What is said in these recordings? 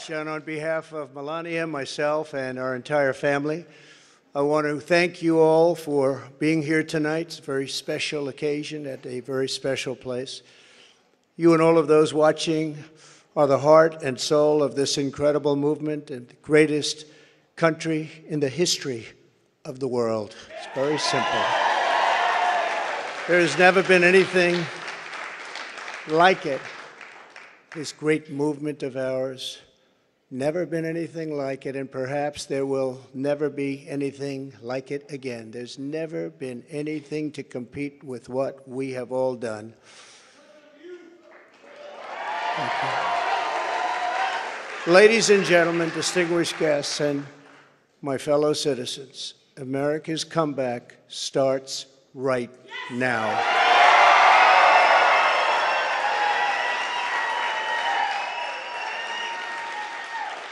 much. And on behalf of Melania, myself, and our entire family, I want to thank you all for being here tonight. It's a very special occasion at a very special place. You and all of those watching are the heart and soul of this incredible movement and the greatest country in the history of the world. It's very simple. There has never been anything like it. This great movement of ours, never been anything like it, and perhaps there will never be anything like it again. There's never been anything to compete with what we have all done. Thank you. Ladies and gentlemen, distinguished guests, and my fellow citizens, America's comeback starts right now.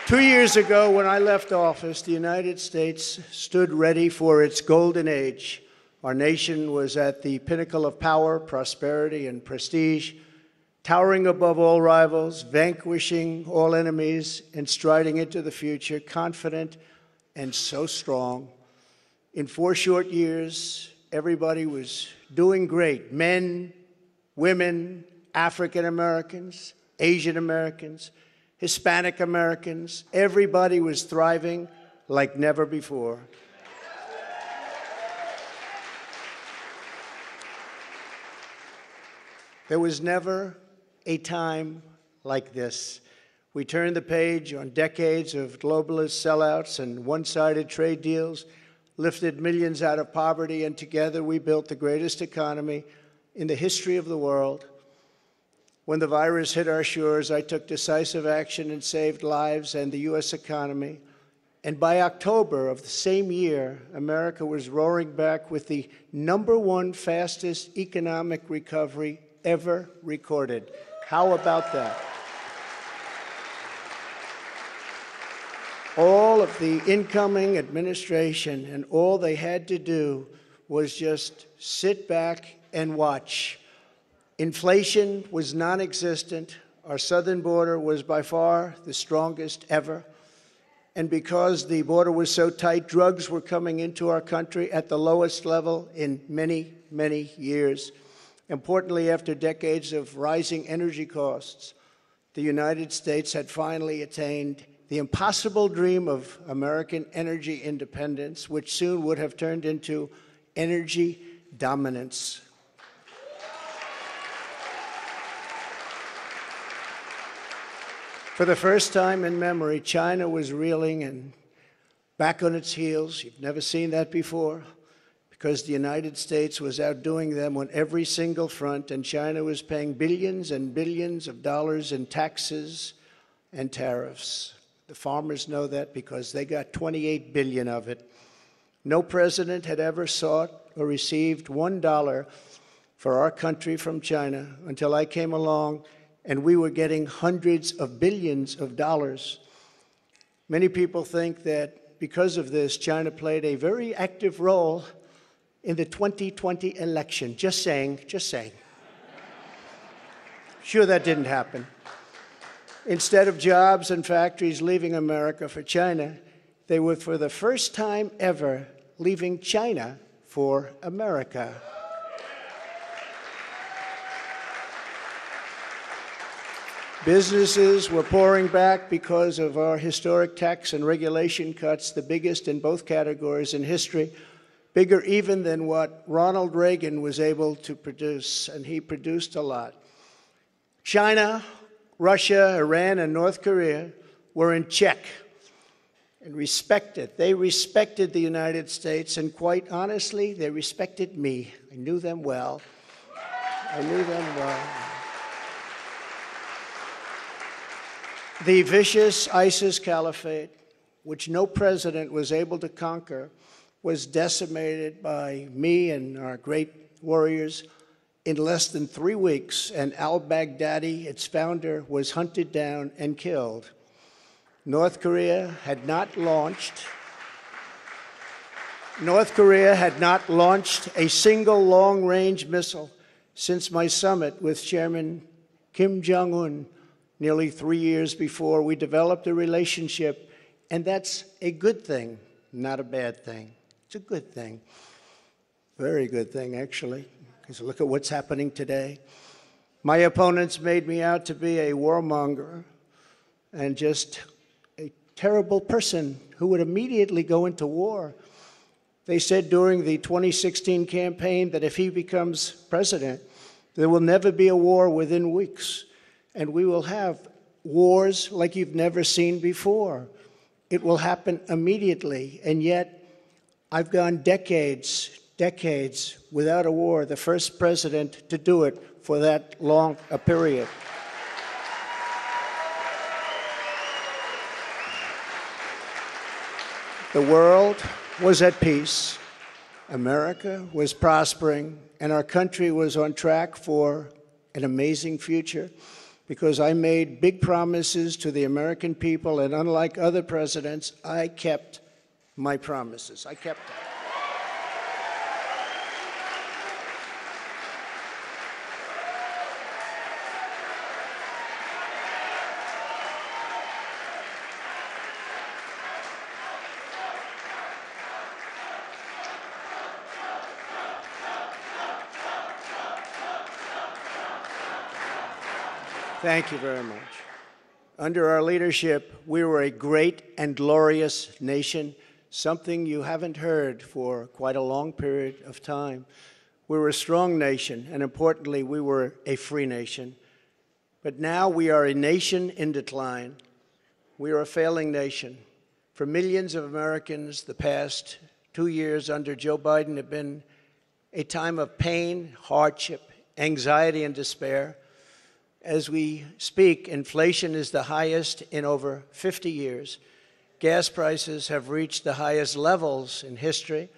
Two years ago, when I left office, the United States stood ready for its golden age. Our nation was at the pinnacle of power, prosperity, and prestige, towering above all rivals, vanquishing all enemies, and striding into the future, confident and so strong. In 4 short years, everybody was doing great. Men, women, African Americans, Asian Americans, Hispanic Americans, everybody was thriving like never before. There was never a time like this. We turned the page on decades of globalist sellouts and one-sided trade deals, lifted millions out of poverty, and together we built the greatest economy in the history of the world. When the virus hit our shores, I took decisive action and saved lives and the U.S. economy. And by October of the same year, America was roaring back with the #1 fastest economic recovery ever recorded. How about that? All of the incoming administration and all they had to do was just sit back and watch. Inflation was non-existent. Our southern border was by far the strongest ever. And because the border was so tight, drugs were coming into our country at the lowest level in many, many years. Importantly, after decades of rising energy costs, the United States had finally attained the impossible dream of American energy independence, which soon would have turned into energy dominance. For the first time in memory, China was reeling and back on its heels. You've never seen that before, because the United States was outdoing them on every single front, and China was paying billions and billions of dollars in taxes and tariffs. The farmers know that because they got 28 billion of it. No president had ever sought or received $1 for our country from China until I came along, and we were getting hundreds of billions of dollars. Many people think that because of this, China played a very active role in the 2020 election. Just saying, just saying. Sure, that didn't happen. Instead of jobs and factories leaving America for China, they were for the first time ever leaving China for America. Businesses were pouring back because of our historic tax and regulation cuts, the biggest in both categories in history, bigger even than what Ronald Reagan was able to produce, and he produced a lot. China, Russia, Iran, and North Korea were in check and respected. They respected the United States, and quite honestly, they respected me. I knew them well. I knew them well. The vicious ISIS caliphate, which no president was able to conquer, was decimated by me and our great warriors in less than 3 weeks, and al-Baghdadi, its founder, was hunted down and killed. North Korea had not launched a single long-range missile since my summit with Chairman Kim Jong-un nearly 3 years before we developed a relationship, and that's a good thing, not a bad thing. It's a good thing. Very good thing, actually, because look at what's happening today. My opponents made me out to be a warmonger and just a terrible person who would immediately go into war. They said during the 2016 campaign that if he becomes president, there will never be a war within weeks, and we will have wars like you've never seen before. It will happen immediately, and yet I've gone decades without a war, the first president to do it for that long a period. The world was at peace, America was prospering, and our country was on track for an amazing future because I made big promises to the American people, and unlike other presidents, I kept my promises. I kept them. Thank you very much. Under our leadership, we were a great and glorious nation, something you haven't heard for quite a long period of time. We were a strong nation, and importantly, we were a free nation. But now we are a nation in decline. We are a failing nation. For millions of Americans, the past 2 years under Joe Biden have been a time of pain, hardship, anxiety, and despair. As we speak, inflation is the highest in over 50 years. Gas prices have reached the highest levels in history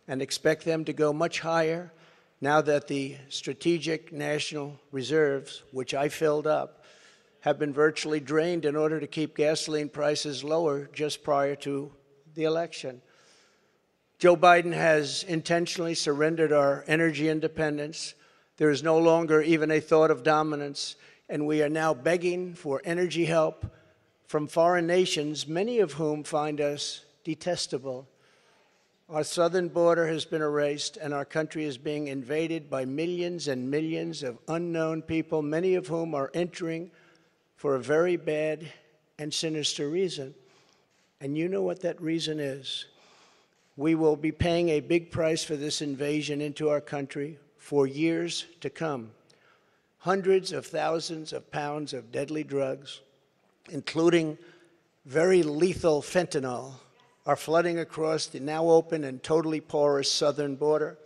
and expect them to go much higher now that the strategic national reserves, which I filled up, have been virtually drained in order to keep gasoline prices lower just prior to the election. Joe Biden has intentionally surrendered our energy independence. There is no longer even a thought of dominance, and we are now begging for energy help from foreign nations, many of whom find us detestable. Our southern border has been erased, and our country is being invaded by millions and millions of unknown people, many of whom are entering for a very bad and sinister reason. And you know what that reason is. We will be paying a big price for this invasion into our country for years to come. Hundreds of thousands of pounds of deadly drugs, including very lethal fentanyl, are flooding across the now open and totally porous southern border.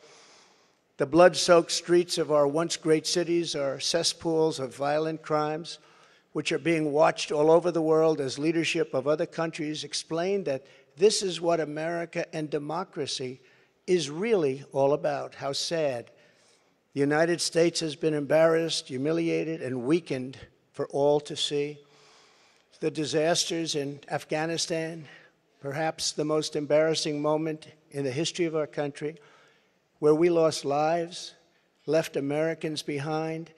The blood-soaked streets of our once great cities are cesspools of violent crimes, which are being watched all over the world as leadership of other countries explain that this is what America and democracy is really all about. How sad. The United States has been embarrassed, humiliated, and weakened for all to see. The disasters in Afghanistan, perhaps the most embarrassing moment in the history of our country, where we lost lives, left Americans behind,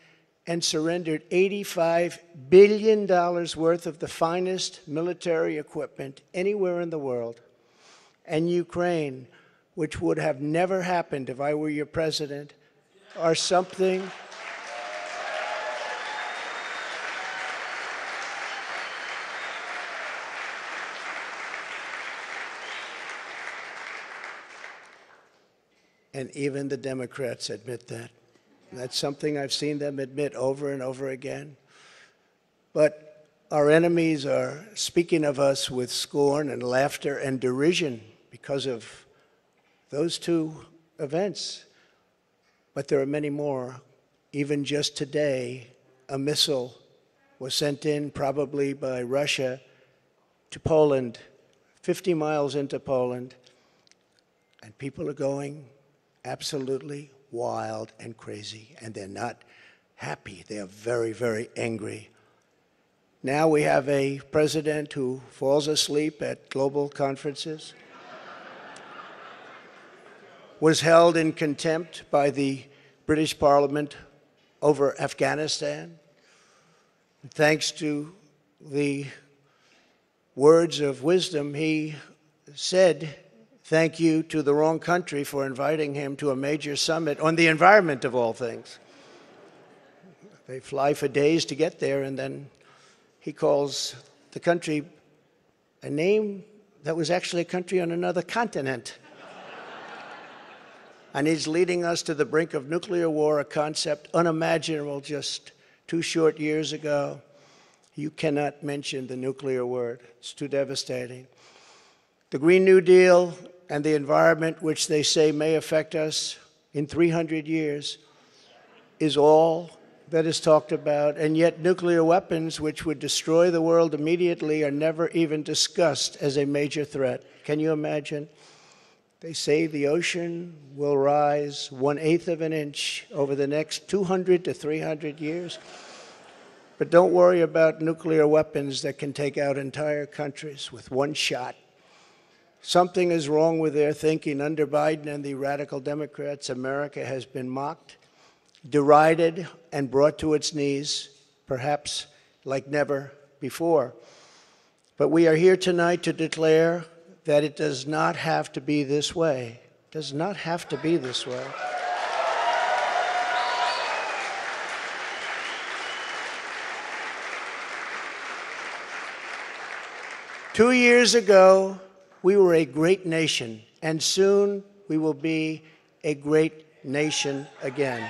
and surrendered $85 billion worth of the finest military equipment anywhere in the world. And Ukraine, which would have never happened if I were your president, are something and even the Democrats admit that. That's something I've seen them admit over and over again. But our enemies are speaking of us with scorn and laughter and derision because of those two events. But there are many more. Even just today, a missile was sent in, probably by Russia, to Poland, 50 miles into Poland, and people are going absolutely wild and crazy, and they're not happy. They are very, very angry. Now we have a president who falls asleep at global conferences, was held in contempt by the British Parliament over Afghanistan, Thanks to the words of wisdom, he said thank you to the wrong country for inviting him to a major summit on the environment of all things. They fly for days to get there, and then he calls the country a name that was actually a country on another continent. And he's leading us to the brink of nuclear war, a concept unimaginable just 2 short years ago. You cannot mention the nuclear word. It's too devastating. The Green New Deal and the environment, which they say may affect us in 300 years, is all that is talked about, and yet nuclear weapons, which would destroy the world immediately, are never even discussed as a major threat. Can you imagine? They say the ocean will rise 1/8 of an inch over the next 200 to 300 years. But don't worry about nuclear weapons that can take out entire countries with one shot. Something is wrong with their thinking. Under Biden and the radical Democrats, America has been mocked, derided, and brought to its knees, perhaps like never before. But we are here tonight to declare that it does not have to be this way. It does not have to be this way. Two years ago, we were a great nation, and soon we will be a great nation again.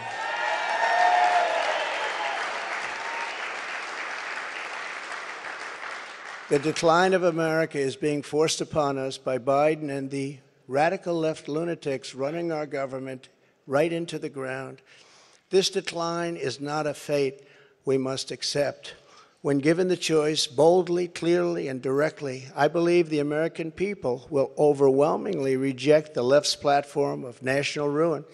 The decline of America is being forced upon us by Biden and the radical left lunatics running our government right into the ground. This decline is not a fate we must accept. When given the choice, boldly, clearly, and directly, I believe the American people will overwhelmingly reject the left's platform of national ruin,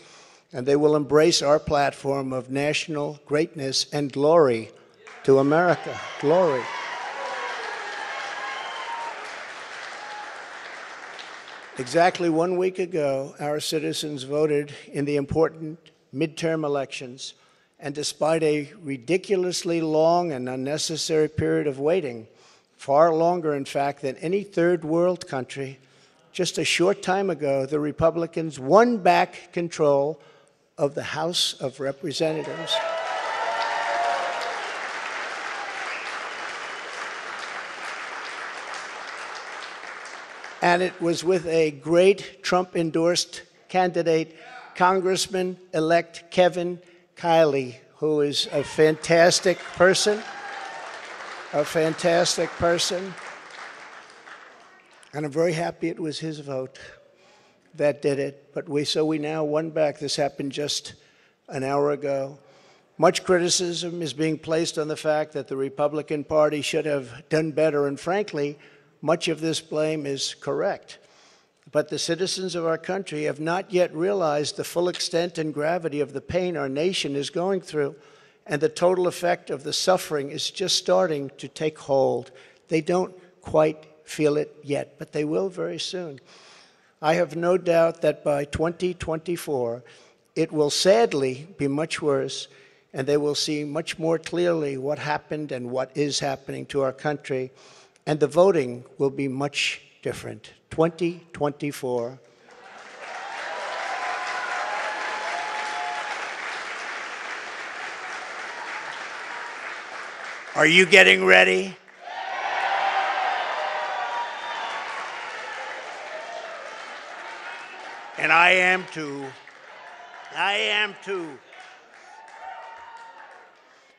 and they will embrace our platform of national greatness and glory to America. Glory. Exactly 1 week ago, our citizens voted in the important midterm elections, and despite a ridiculously long and unnecessary period of waiting, far longer, in fact, than any third world country, just a short time ago, the Republicans won back control of the House of Representatives. And it was with a great Trump-endorsed candidate, Congressman-elect Kevin Kiley, who is a fantastic person, And I'm very happy it was his vote that did it. But we now won back. This happened just an hour ago. Much criticism is being placed on the fact that the Republican Party should have done better, and frankly, much of this blame is correct. But the citizens of our country have not yet realized the full extent and gravity of the pain our nation is going through, and the total effect of the suffering is just starting to take hold. They don't quite feel it yet, but they will very soon. I have no doubt that by 2024, it will sadly be much worse, and they will see much more clearly what happened and what is happening to our country, and the voting will be much different. 2024. Are you getting ready? And I am too. I am too.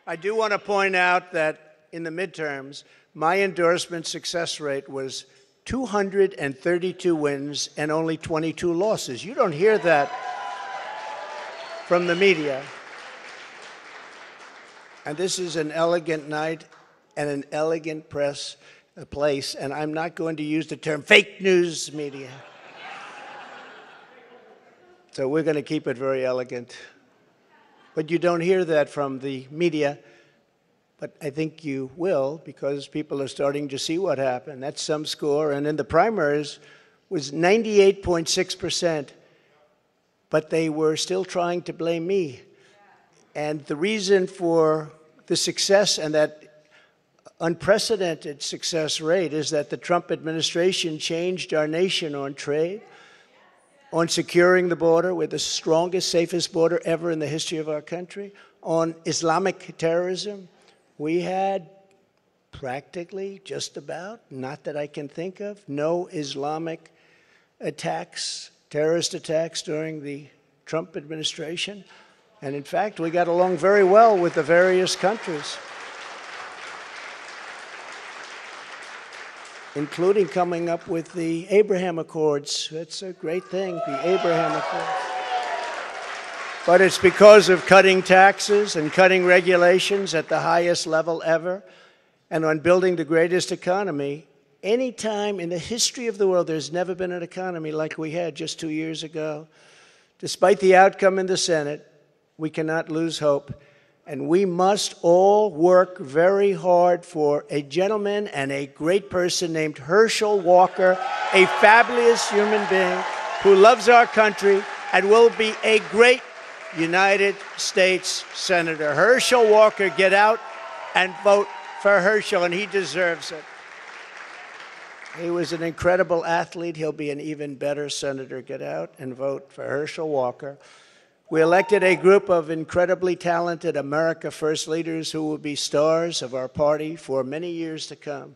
I do want to point out that in the midterms, my endorsement success rate was 232 wins and only 22 losses. You don't hear that from the media. And this is an elegant night and an elegant place, and I'm not going to use the term fake news media. So we're going to keep it very elegant. But you don't hear that from the media. But I think you will, because people are starting to see what happened. That's some score. And in the primaries was 98.6%. But they were still trying to blame me. And the reason for the success and that unprecedented success rate is that the Trump administration changed our nation on trade, on securing the border. We're the strongest, safest border ever in the history of our country. On Islamic terrorism, we had practically, just about, not that I can think of, no Islamic attacks, terrorist attacks during the Trump administration. And in fact, we got along very well with the various countries, including coming up with the Abraham Accords. That's a great thing, the Abraham Accords. But it's because of cutting taxes and cutting regulations at the highest level ever, and on building the greatest economy. Any time in the history of the world, there's never been an economy like we had just 2 years ago. Despite the outcome in the Senate, we cannot lose hope. And we must all work very hard for a gentleman and a great person named Herschel Walker, a fabulous human being who loves our country and will be a great United States Senator. Herschel Walker, get out and vote for Herschel, and he deserves it. He was an incredible athlete. He'll be an even better senator. Get out and vote for Herschel Walker. We elected a group of incredibly talented America First leaders who will be stars of our party for many years to come.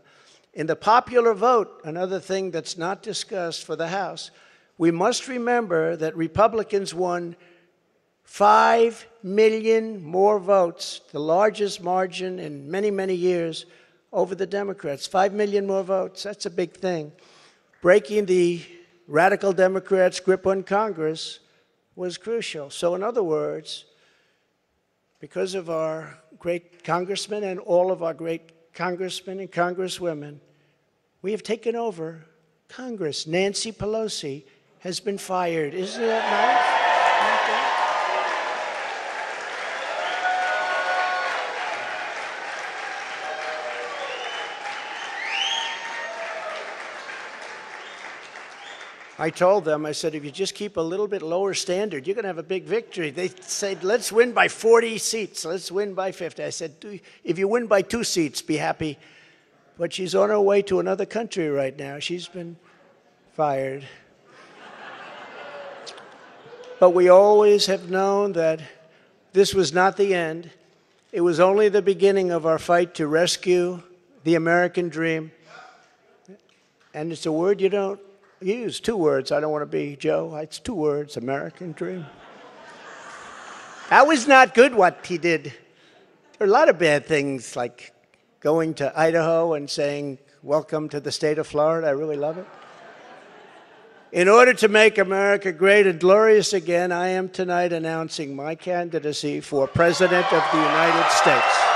In the popular vote, another thing that's not discussed for the House, we must remember that Republicans won 5 million more votes, the largest margin in many, many years, over the Democrats. 5 million more votes, that's a big thing. Breaking the radical Democrats' grip on Congress was crucial. So in other words, because of our great congressmen and all of our great congressmen and congresswomen, we have taken over Congress. Nancy Pelosi has been fired. Isn't that nice? I told them, I said, if you just keep a little bit lower standard, you're going to have a big victory. They said, let's win by 40 seats. Let's win by 50. I said, if you win by 2 seats, be happy. But she's on her way to another country right now. She's been fired. But we always have known that this was not the end. It was only the beginning of our fight to rescue the American dream. And it's a word you don't use, 2 words. I don't want to be Joe. It's 2 words, American dream. That was not good what he did. There are a lot of bad things, like going to Idaho and saying, welcome to the state of Florida. I really love it. In order to make America great and glorious again, I am tonight announcing my candidacy for President of the United States.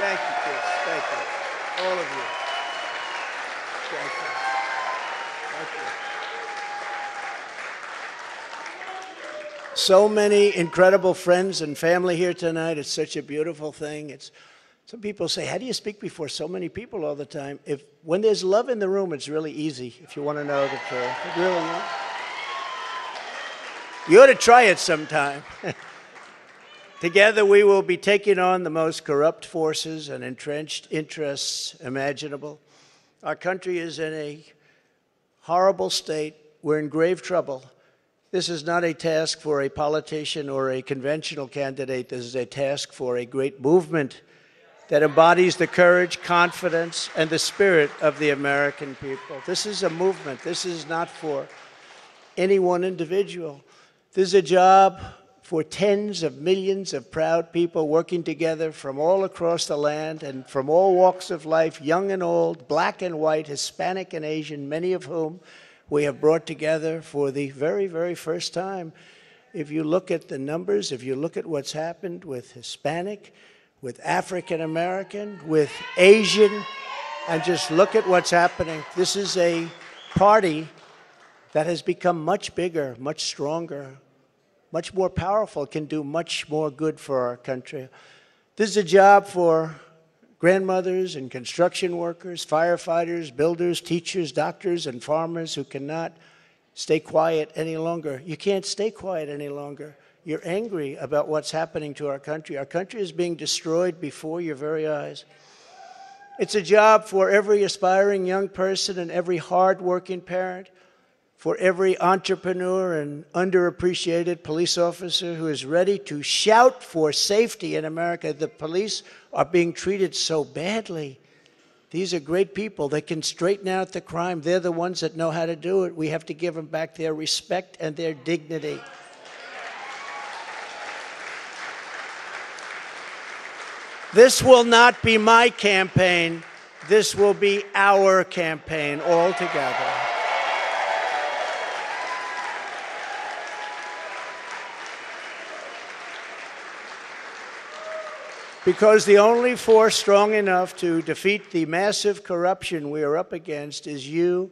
Thank you, Chris. Thank you. All of you. Thank you. Thank you. So many incredible friends and family here tonight. It's such a beautiful thing. Some people say, how do you speak before so many people all the time? When there's love in the room, it's really easy, if you want to know the truth. It really is. You ought to try it sometime. Together, we will be taking on the most corrupt forces and entrenched interests imaginable. Our country is in a horrible state. We're in grave trouble. This is not a task for a politician or a conventional candidate. This is a task for a great movement that embodies the courage, confidence, and the spirit of the American people. This is a movement. This is not for any one individual. This is a job for tens of millions of proud people working together from all across the land and from all walks of life, young and old, black and white, Hispanic and Asian, many of whom we have brought together for the very, very first time. If you look at the numbers, if you look at what's happened with Hispanic, with African American, with Asian, and just look at what's happening. This is a party that has become much bigger, much stronger, much more powerful, can do much more good for our country. This is a job for grandmothers and construction workers, firefighters, builders, teachers, doctors, and farmers who cannot stay quiet any longer. You can't stay quiet any longer. You're angry about what's happening to our country. Our country is being destroyed before your very eyes. It's a job for every aspiring young person and every hard-working parent, for every entrepreneur and underappreciated police officer who is ready to shout for safety in America. The police are being treated so badly. These are great people. They can straighten out the crime. They're the ones that know how to do it. We have to give them back their respect and their dignity. This will not be my campaign. This will be our campaign all together. Because the only force strong enough to defeat the massive corruption we are up against is you,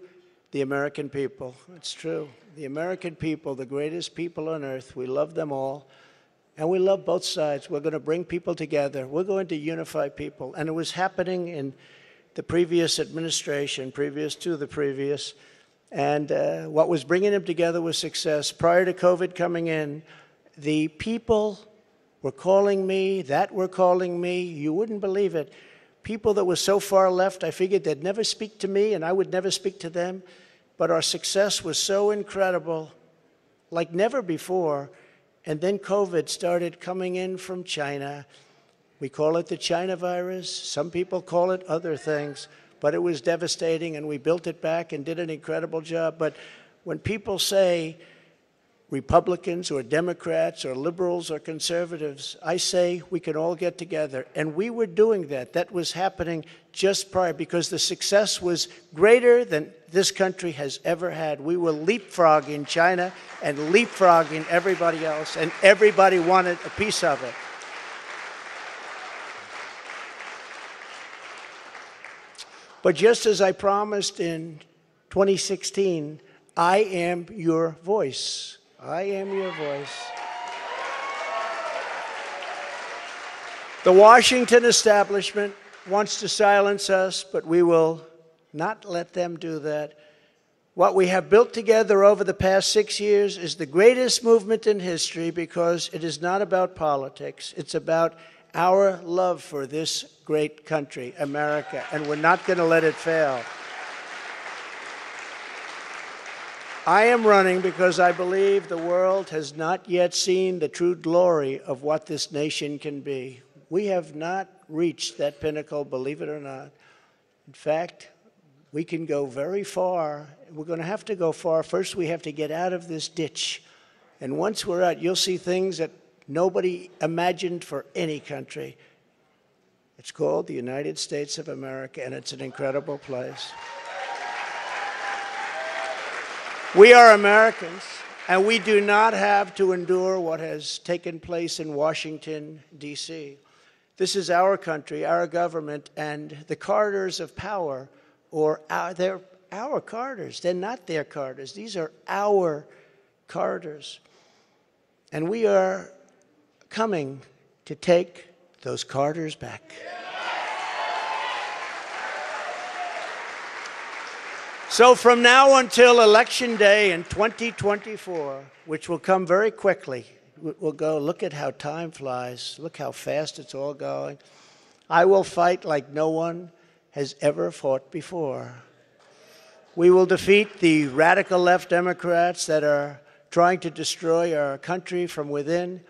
the American people. It's true. The American people, the greatest people on earth. We love them all. And we love both sides. We're going to bring people together. We're going to unify people. And it was happening in the previous administration, previous to the previous. And what was bringing them together was success. Prior to COVID coming in, the people were calling me, you wouldn't believe it. People that were so far left, I figured they'd never speak to me and I would never speak to them. But our success was so incredible, like never before. And then COVID started coming in from China. We call it the China virus. Some people call it other things. But it was devastating, and we built it back and did an incredible job. But when people say Republicans or Democrats or liberals or conservatives, I say we can all get together. And we were doing that. That was happening just prior, because the success was greater than this country has ever had. We were leapfrogging China and leapfrogging everybody else, and everybody wanted a piece of it. But just as I promised in 2016, I am your voice. I am your voice. The Washington establishment wants to silence us, but we will not let them do that. What we have built together over the past 6 years is the greatest movement in history, because it is not about politics. It's about our love for this great country, America, and we're not going to let it fail. I am running because I believe the world has not yet seen the true glory of what this nation can be. We have not reached that pinnacle, believe it or not. In fact, we can go very far. We're going to have to go far. First, we have to get out of this ditch. And once we're out, you'll see things that nobody imagined for any country. It's called the United States of America, and it's an incredible place. We are Americans, and we do not have to endure what has taken place in Washington, D.C. This is our country, our government, and the corridors of power, they're our corridors. They're not their corridors. These are our corridors. And we are coming to take those corridors back. So from now until Election Day in 2024, which will come very quickly, we'll go, look at how time flies. Look how fast it's all going. I will fight like no one has ever fought before. We will defeat the radical left Democrats that are trying to destroy our country from within,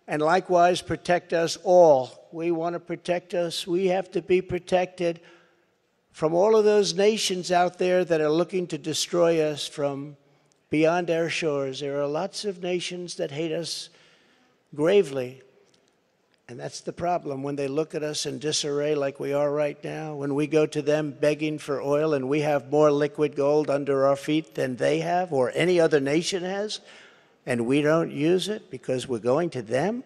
and likewise protect us all. We want to protect us. We have to be protected from all of those nations out there that are looking to destroy us from beyond our shores. There are lots of nations that hate us gravely. And that's the problem. When they look at us in disarray like we are right now, when we go to them begging for oil and we have more liquid gold under our feet than they have or any other nation has, and we don't use it because we're going to them,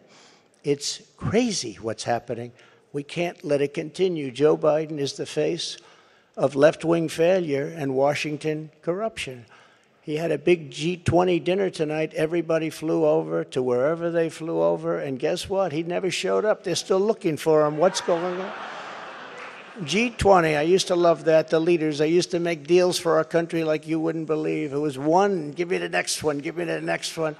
it's crazy what's happening. We can't let it continue. Joe Biden is the face of left-wing failure and Washington corruption. He had a big G20 dinner tonight. Everybody flew over to wherever they flew over, and guess what? He never showed up. They're still looking for him. What's going on? G20, I used to love that, the leaders. I used to make deals for our country like you wouldn't believe. It was one, give me the next one, give me the next one.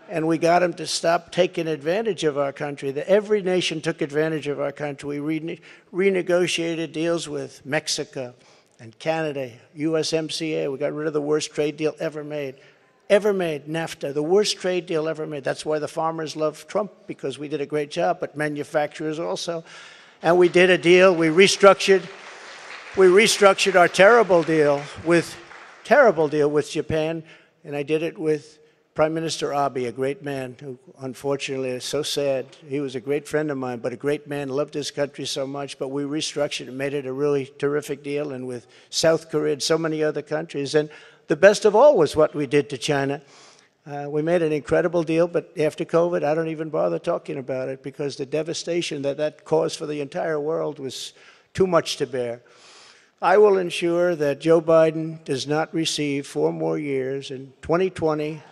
And we got them to stop taking advantage of our country. Every nation took advantage of our country. We renegotiated deals with Mexico and Canada, USMCA. We got rid of the worst trade deal ever made. Ever made, NAFTA, the worst trade deal ever made. That's why the farmers love Trump, because we did a great job, but manufacturers also. And we did a deal, we restructured our terrible deal with Japan, and I did it with Prime Minister Abe, a great man who unfortunately is so sad. He was a great friend of mine, but a great man, loved his country so much, but we restructured and made it a really terrific deal, and with South Korea and so many other countries. And the best of all was what we did to China. We made an incredible deal, but after COVID, I don't even bother talking about it because the devastation that caused for the entire world was too much to bear. I will ensure that Joe Biden does not receive 4 more years in 2020.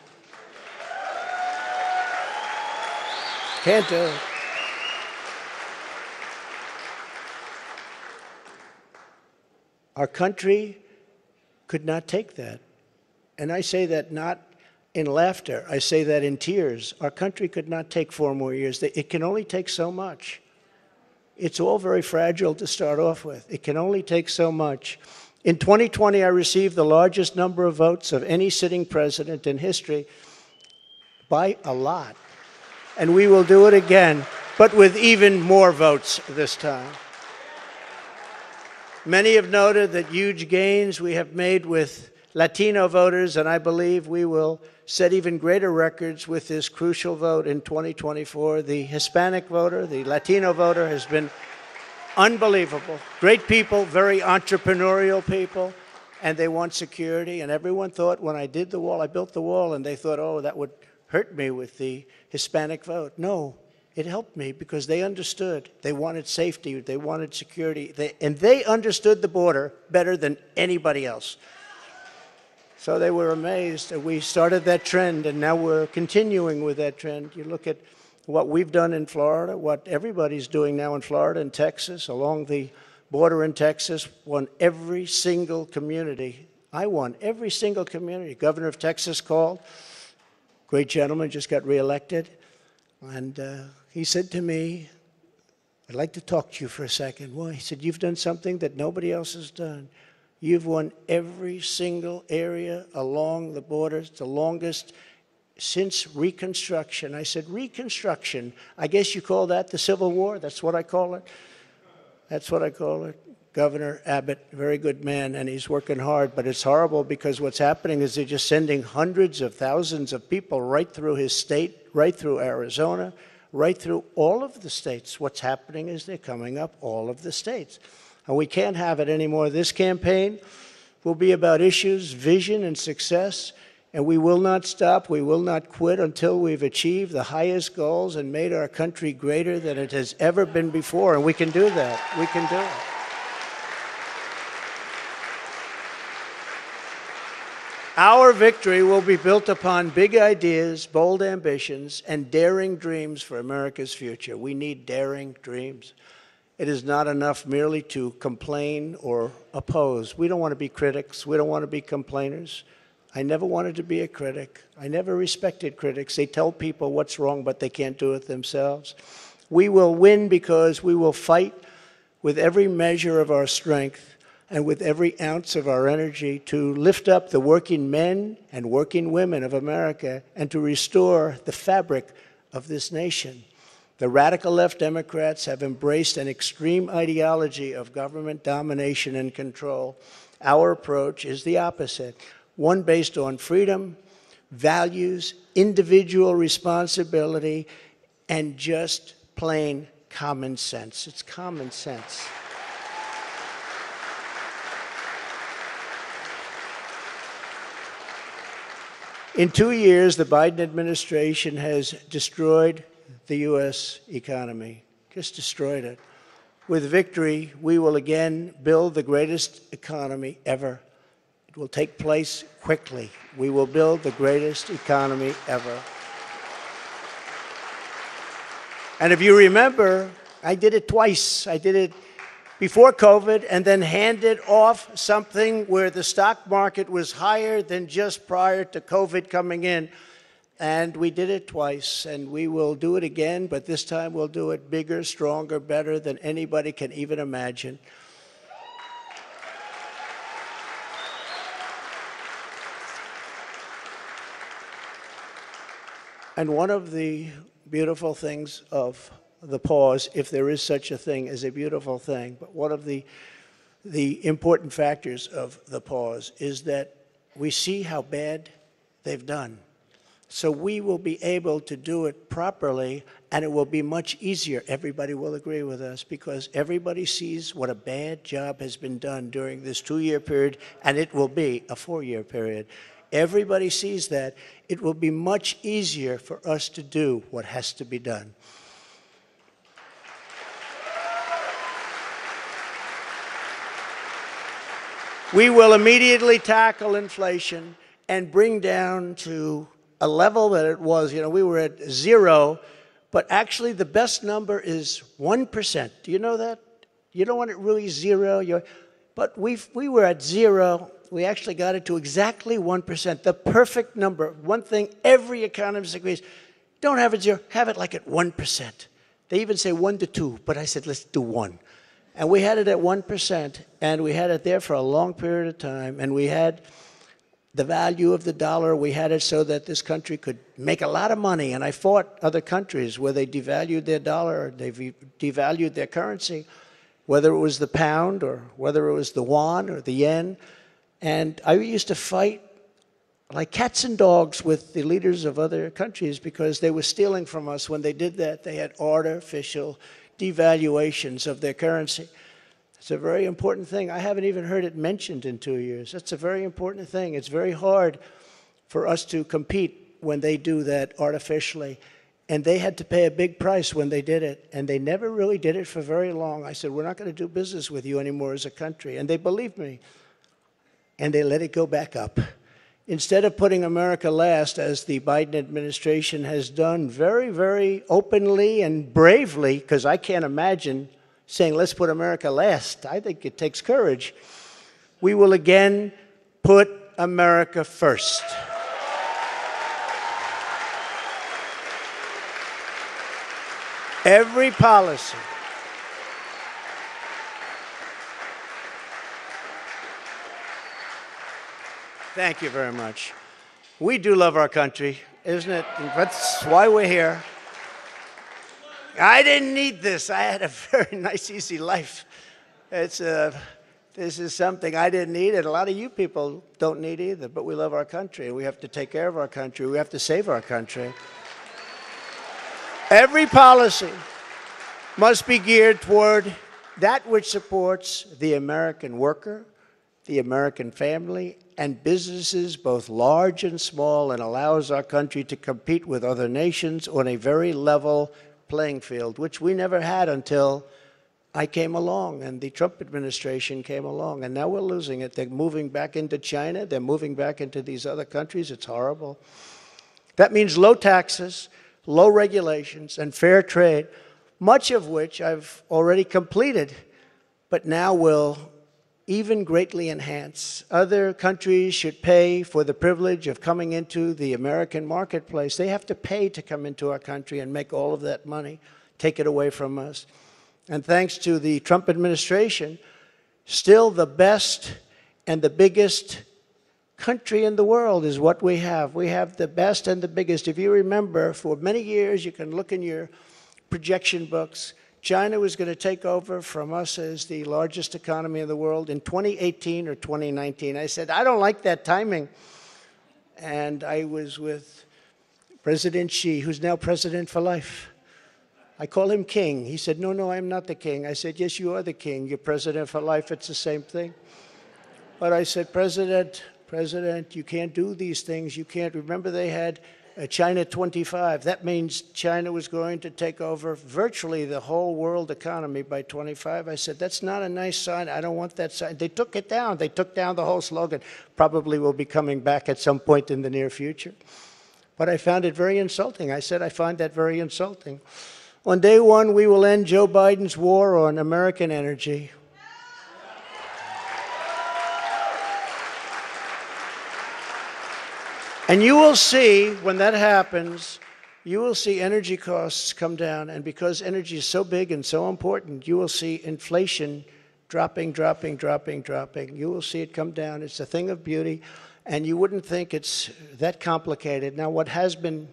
Can't do it. Our country could not take that. And I say that not in laughter. I say that in tears. Our country could not take 4 more years. It can only take so much. It's all very fragile to start off with. It can only take so much. In 2020, I received the largest number of votes of any sitting president in history by a lot. And we will do it again, but with even more votes this time. Many have noted that huge gains we have made with Latino voters, and I believe we will set even greater records with this crucial vote in 2024. The Hispanic voter, the Latino voter has been unbelievable. Great people, very entrepreneurial people, and they want security. And everyone thought when I did the wall, I built the wall, and they thought, oh, that would hurt me with the Hispanic vote. No, it helped me because they understood. They wanted safety. They wanted security. And they understood the border better than anybody else. So they were amazed. We started that trend, and now we're continuing with that trend. You look at what we've done in Florida, what everybody's doing now in Florida and Texas, along the border in Texas, won every single community. I won every single community. Governor of Texas called. Great gentleman, just got reelected. And he said to me, I'd like to talk to you for a second. Well, he said, you've done something that nobody else has done. You've won every single area along the border. It's the longest since Reconstruction. I said, Reconstruction? I guess you call that the Civil War? That's what I call it? That's what I call it. Governor Abbott, very good man, and he's working hard, but it's horrible because what's happening is they're just sending hundreds of thousands of people right through his state, right through Arizona, right through all of the states. What's happening is they're coming up all of the states. And we can't have it anymore. This campaign will be about issues, vision, and success, and we will not stop. We will not quit until we've achieved the highest goals and made our country greater than it has ever been before, and we can do that. We can do it. Our victory will be built upon big ideas, bold ambitions, and daring dreams for America's future. We need daring dreams. It is not enough merely to complain or oppose. We don't want to be critics. We don't want to be complainers. I never wanted to be a critic. I never respected critics. They tell people what's wrong, but they can't do it themselves. We will win because we will fight with every measure of our strength and with every ounce of our energy to lift up the working men and working women of America and to restore the fabric of this nation. The radical left Democrats have embraced an extreme ideology of government domination and control. Our approach is the opposite, one based on freedom, values, individual responsibility, and just plain common sense. It's common sense. In 2 years, the Biden administration has destroyed the U.S. economy, just destroyed it. With victory, we will again build the greatest economy ever. It will take place quickly. We will build the greatest economy ever. And if you remember, I did it twice. I did it before COVID and then handed off something where the stock market was higher than just prior to COVID coming in. And we did it twice, and we will do it again, but this time we'll do it bigger, stronger, better than anybody can even imagine. And one of the beautiful things of the pause, if there is such a thing as a beautiful thing, but one of the important factors of the pause is that we see how bad they've done. So we will be able to do it properly, and it will be much easier. Everybody will agree with us because everybody sees what a bad job has been done during this 2-year period, and it will be a 4-year period. Everybody sees that. It will be much easier for us to do what has to be done. We will immediately tackle inflation and bring down to a level that it was. You know, we were at 0, but actually the best number is 1%. Do you know that? You don't want it really 0. But we were at 0. We actually got it to exactly 1%, the perfect number. One thing every economist agrees, don't have it 0, have it like at 1%. They even say 1 to 2, but I said, let's do 1. And we had it at 1%, and we had it there for a long period of time, and we had the value of the dollar. We had it so that this country could make a lot of money, and I fought other countries where they devalued their dollar, or they devalued their currency, whether it was the pound or whether it was the yuan or the yen. And I used to fight like cats and dogs with the leaders of other countries because they were stealing from us. When they did that, they had artificial devaluations of their currency. It's a very important thing. I haven't even heard it mentioned in 2 years. That's a very important thing. It's very hard for us to compete when they do that artificially. And they had to pay a big price when they did it. And they never really did it for very long. I said, we're not going to do business with you anymore as a country. And they believed me. And they let it go back up. Instead of putting America last, as the Biden administration has done very, very openly and bravely, because I can't imagine saying, let's put America last. I think it takes courage. We will again put America first. Every policy. Thank you very much. We do love our country, isn't it? That's why we're here. I didn't need this. I had a very nice, easy life. This is something I didn't need, and a lot of you people don't need either, but we love our country, and we have to take care of our country. We have to save our country. Every policy must be geared toward that which supports the American worker, the American family, and businesses, both large and small, and allows our country to compete with other nations on a very level playing field, which we never had until I came along and the Trump administration came along. And now we're losing it. They're moving back into China. They're moving back into these other countries. It's horrible. That means low taxes, low regulations, and fair trade, much of which I've already completed, but now will even greatly enhance. Other countries should pay for the privilege of coming into the American marketplace. They have to pay to come into our country and make all of that money, take it away from us. And thanks to the Trump administration, still the best and the biggest country in the world is what we have. We have the best and the biggest. If you remember, for many years, you can look in your projection books, China was going to take over from us as the largest economy in the world in 2018 or 2019. I said, I don't like that timing. And I was with President Xi, who's now president for life. I call him king. He said, no, I'm not the king. I said, yes, you are the king. You're president for life. It's the same thing. But I said, President, you can't do these things. You can't. Remember, they had China 25. That means China was going to take over virtually the whole world economy by 25. I said, that's not a nice sign. I don't want that sign. They took it down. They took down the whole slogan. Probably will be coming back at some point in the near future. But I found it very insulting. I said, I find that very insulting. On day one, we will end Joe Biden's war on American energy. And you will see, when that happens, you will see energy costs come down. And because energy is so big and so important, you will see inflation dropping, dropping, dropping, dropping. You will see it come down. It's a thing of beauty. And you wouldn't think it's that complicated. Now, what has been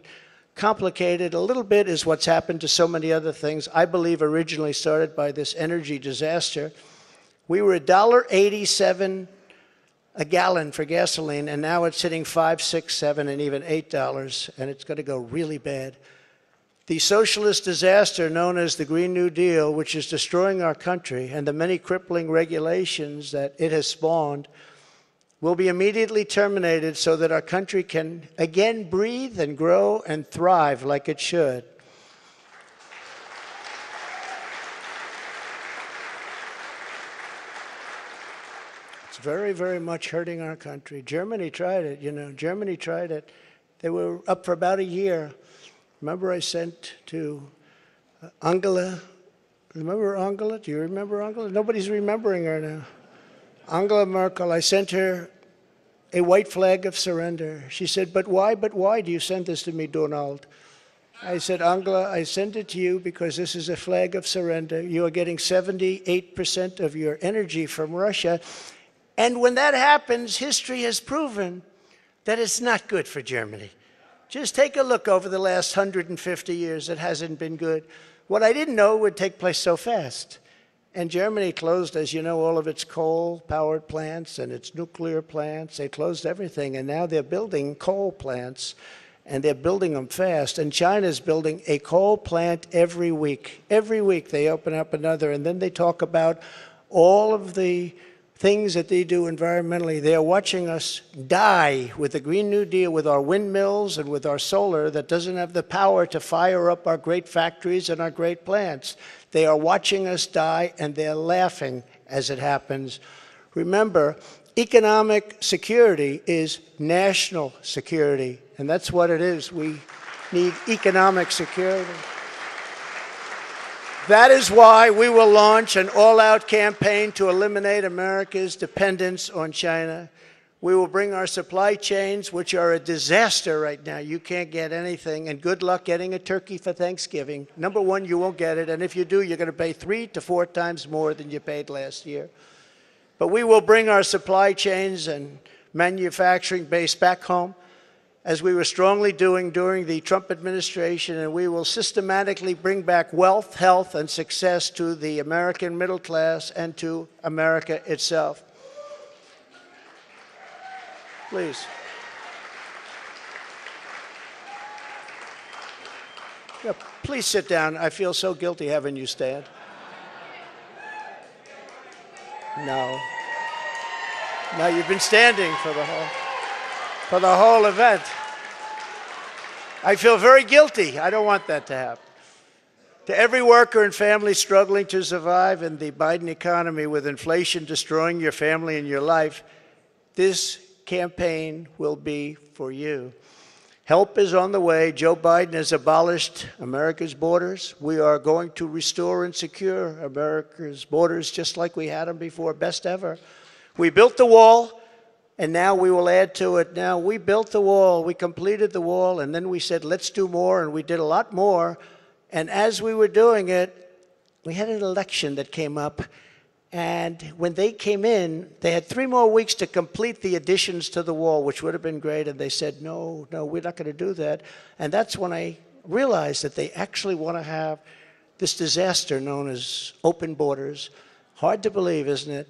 complicated a little bit is what's happened to so many other things. I believe originally started by this energy disaster. We were $1.87 a gallon for gasoline, and now it's hitting $5, $6, $7, and even $8, and it's going to go really bad. The socialist disaster known as the Green New Deal, which is destroying our country, and the many crippling regulations that it has spawned, will be immediately terminated so that our country can again breathe and grow and thrive like it should. Very, very much hurting our country. Germany tried it, you know. Germany tried it. They were up for about a year. Remember I sent to Angela. Remember Angela? Do you remember Angela? Nobody's remembering her now. Angela Merkel. I sent her a white flag of surrender. She said, but why do you send this to me, Donald? I said, Angela, I send it to you because this is a flag of surrender. You are getting 78% of your energy from Russia. And when that happens, history has proven that it's not good for Germany. Just take a look over the last 150 years. It hasn't been good. What I didn't know would take place so fast. And Germany closed, as you know, all of its coal-powered plants and its nuclear plants. They closed everything, and now they're building coal plants, and they're building them fast. And China's building a coal plant every week. Every week they open up another, and then they talk about all of the things that they do environmentally. They are watching us die with the Green New Deal, with our windmills and with our solar that doesn't have the power to fire up our great factories and our great plants. They are watching us die, and they're laughing as it happens. Remember, economic security is national security, and that's what it is. We need economic security. That is why we will launch an all-out campaign to eliminate America's dependence on China. We will bring our supply chains, which are a disaster right now. You can't get anything, and good luck getting a turkey for Thanksgiving. Number one, you won't get it, and if you do, you're going to pay 3 to 4 times more than you paid last year. But we will bring our supply chains and manufacturing base back home, as we were strongly doing during the Trump administration, and we will systematically bring back wealth, health, and success to the American middle class and to America itself. Please. Yeah, please sit down. I feel so guilty having you stand. No. No, you've been standing for the whole event. I feel very guilty. I don't want that to happen. To every worker and family struggling to survive in the Biden economy with inflation destroying your family and your life, this campaign will be for you. Help is on the way. Joe Biden has abolished America's borders. We are going to restore and secure America's borders just like we had them before, best ever. We built the wall, and now we will add to it. Now, we built the wall, we completed the wall, and then we said, let's do more, and we did a lot more. And as we were doing it, we had an election that came up, and when they came in, they had 3 more weeks to complete the additions to the wall, which would have been great, and they said, no, we're not going to do that. And that's when I realized that they actually want to have this disaster known as open borders. Hard to believe, isn't it?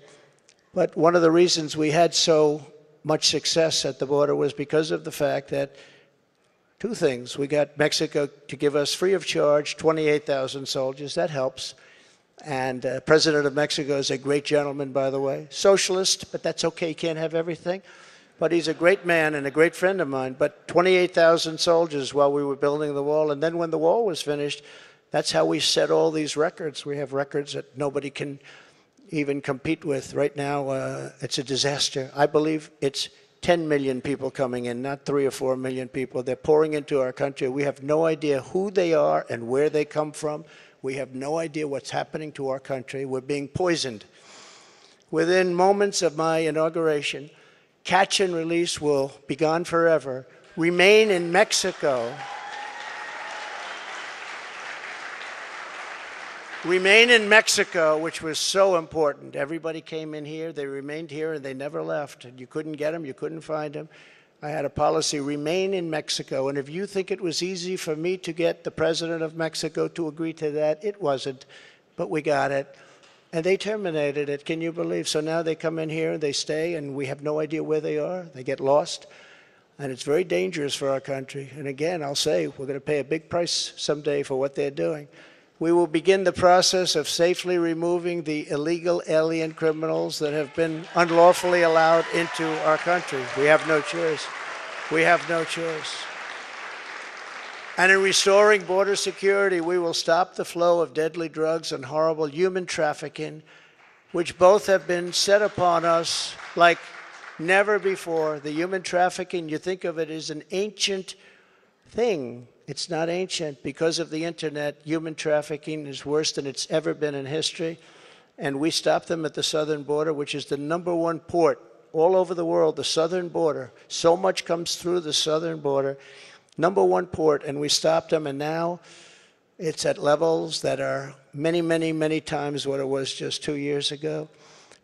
But one of the reasons we had so much success at the border was because of the fact that 2 things. We got Mexico to give us free of charge 28,000 soldiers. That helps. And President of Mexico is a great gentleman, by the way. Socialist, but that's okay. You can't have everything. But he's a great man and a great friend of mine. But 28,000 soldiers while we were building the wall. And then when the wall was finished, that's how we set all these records. We have records that nobody can even compete with. Right now, it's a disaster. I believe it's 10 million people coming in, not 3 or 4 million people. They're pouring into our country. We have no idea who they are and where they come from. We have no idea what's happening to our country. We're being poisoned. Within moments of my inauguration, catch and release will be gone forever. Remain in Mexico. Remain in Mexico, which was so important. Everybody came in here, they remained here, and they never left. You couldn't get them, you couldn't find them. I had a policy, remain in Mexico. And if you think it was easy for me to get the president of Mexico to agree to that, it wasn't. But we got it. And they terminated it, can you believe? So now they come in here, they stay, and we have no idea where they are. They get lost. And it's very dangerous for our country. And again, I'll say, we're going to pay a big price someday for what they're doing. We will begin the process of safely removing the illegal alien criminals that have been unlawfully allowed into our country. We have no choice. We have no choice. And in restoring border security, we will stop the flow of deadly drugs and horrible human trafficking, which both have been set upon us like never before. The human trafficking, you think of it as an ancient thing. It's not ancient. Because of the internet, human trafficking is worse than it's ever been in history. And we stop them at the southern border, which is the #1 port all over the world, the southern border. So much comes through the southern border. #1 port, and we stopped them, and now it's at levels that are many, many, many times what it was just 2 years ago.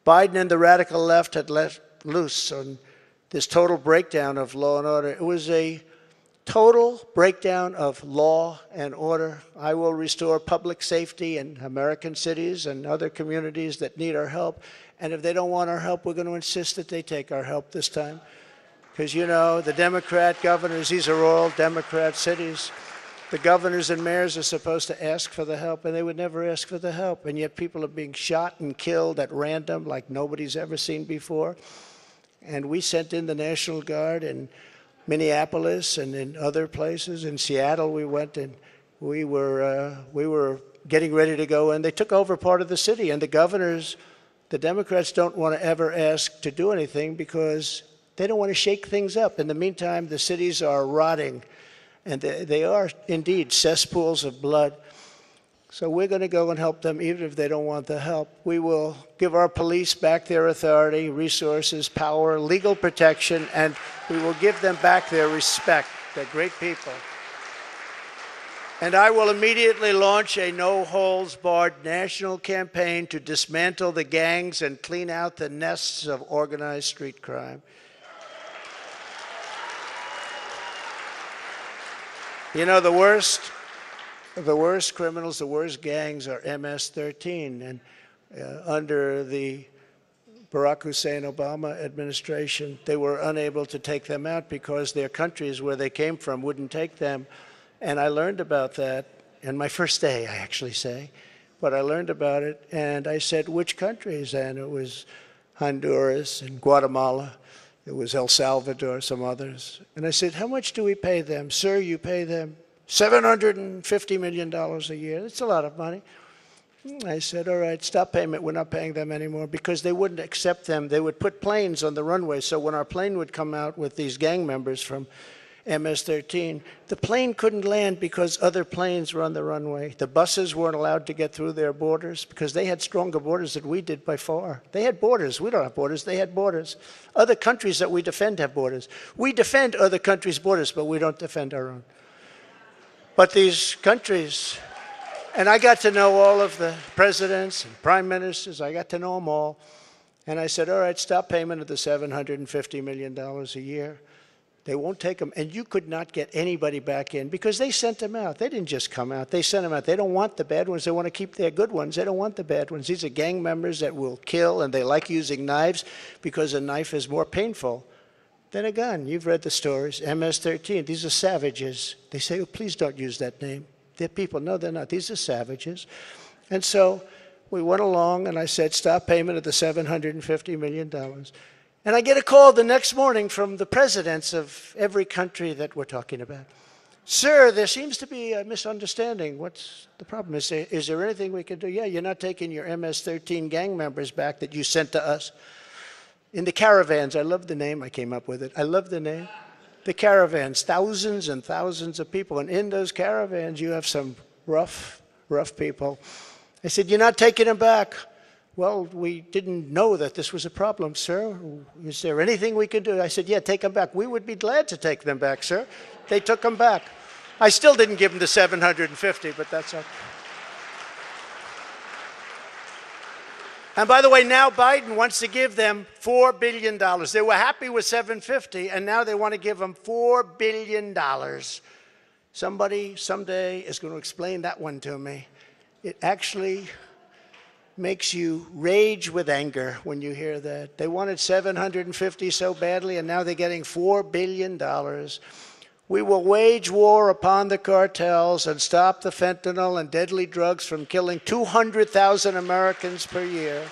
Biden and the radical left had let loose on this total breakdown of law and order. It was a total breakdown of law and order. I will restore public safety in American cities and other communities that need our help. And if they don't want our help, we're going to insist that they take our help this time. Because, you know, the Democrat governors, these are all Democrat cities. The governors and mayors are supposed to ask for the help, and they would never ask for the help. And yet people are being shot and killed at random like nobody's ever seen before. And we sent in the National Guard and Minneapolis and in other places. In Seattle, we went and we were getting ready to go, and they took over part of the city. And the governors, the Democrats, don't want to ever ask to do anything because they don't want to shake things up. In the meantime, the cities are rotting, and they are indeed cesspools of blood. So we're going to go and help them even if they don't want the help. We will give our police back their authority, resources, power, legal protection, and we will give them back their respect. They're great people. And I will immediately launch a no-holds-barred national campaign to dismantle the gangs and clean out the nests of organized street crime. You know, the worst criminals, the worst gangs are MS-13. And under the Barack Hussein Obama administration, they were unable to take them out because their countries where they came from wouldn't take them. And I learned about that in my first day, I actually say. But I learned about it, and I said, which countries? And it was Honduras and Guatemala. It was El Salvador, some others. And I said, how much do we pay them? Sir, you pay them $750 million a year. That's a lot of money. I said, all right, stop payment. We're not paying them anymore because they wouldn't accept them. They would put planes on the runway. So when our plane would come out with these gang members from MS-13, the plane couldn't land because other planes were on the runway. The buses weren't allowed to get through their borders because they had stronger borders than we did by far. They had borders. We don't have borders. They had borders. Other countries that we defend have borders. We defend other countries' borders, but we don't defend our own. But these countries, and I got to know all of the presidents and prime ministers. I got to know them all. And I said, all right, stop payment of the $750 million a year. They won't take them. And you could not get anybody back in because they sent them out. They didn't just come out. They sent them out. They don't want the bad ones. They want to keep their good ones. They don't want the bad ones. These are gang members that will kill, and they like using knives because a knife is more painful than a gun. You've read the stories. MS-13. These are savages. They say, oh, please don't use that name. They're people. No, they're not. These are savages. And so we went along, and I said, stop payment of the $750 million. And I get a call the next morning from the presidents of every country that we're talking about. Sir, there seems to be a misunderstanding. What's the problem? Is there anything we can do? Yeah, you're not taking your MS-13 gang members back that you sent to us. In the caravans, I love the name, I came up with it. I love the name. The caravans, thousands and thousands of people. And in those caravans, you have some rough people. I said, you're not taking them back. Well, we didn't know that this was a problem, sir. Is there anything we can do? I said, yeah, take them back. We would be glad to take them back, sir. They took them back. I still didn't give them the 750, but that's okay. And by the way, now Biden wants to give them $4 billion. They were happy with 750, and now they want to give them $4 billion. Somebody someday is going to explain that one to me. It actually makes you rage with anger when you hear that. They wanted 750 so badly, and now they're getting $4 billion. We will wage war upon the cartels and stop the fentanyl and deadly drugs from killing 200,000 Americans per year.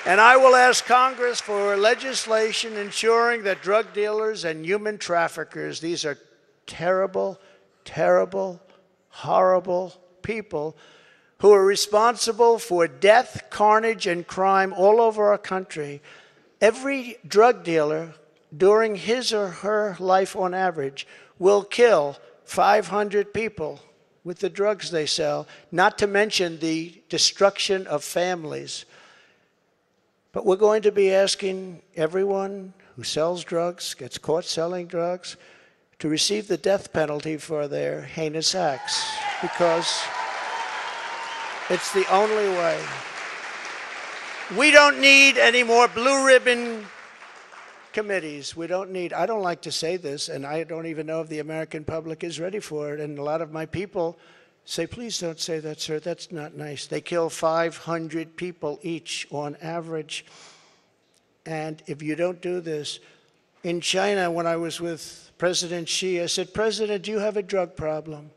And I will ask Congress for legislation ensuring that drug dealers and human traffickers, these are terrible, terrible, horrible people who are responsible for death, carnage, and crime all over our country. Every drug dealer during his or her life on average will kill 500 people with the drugs they sell, not to mention the destruction of families. But we're going to be asking everyone who sells drugs, gets caught selling drugs, to receive the death penalty for their heinous acts, because it's the only way. We don't need any more blue ribbon committees. We don't need, I don't like to say this, and I don't even know if the American public is ready for it. And a lot of my people say, please don't say that, sir. That's not nice. They kill 500 people each on average. And if you don't do this, in China, when I was with President Xi, I said, President, do you have a drug problem?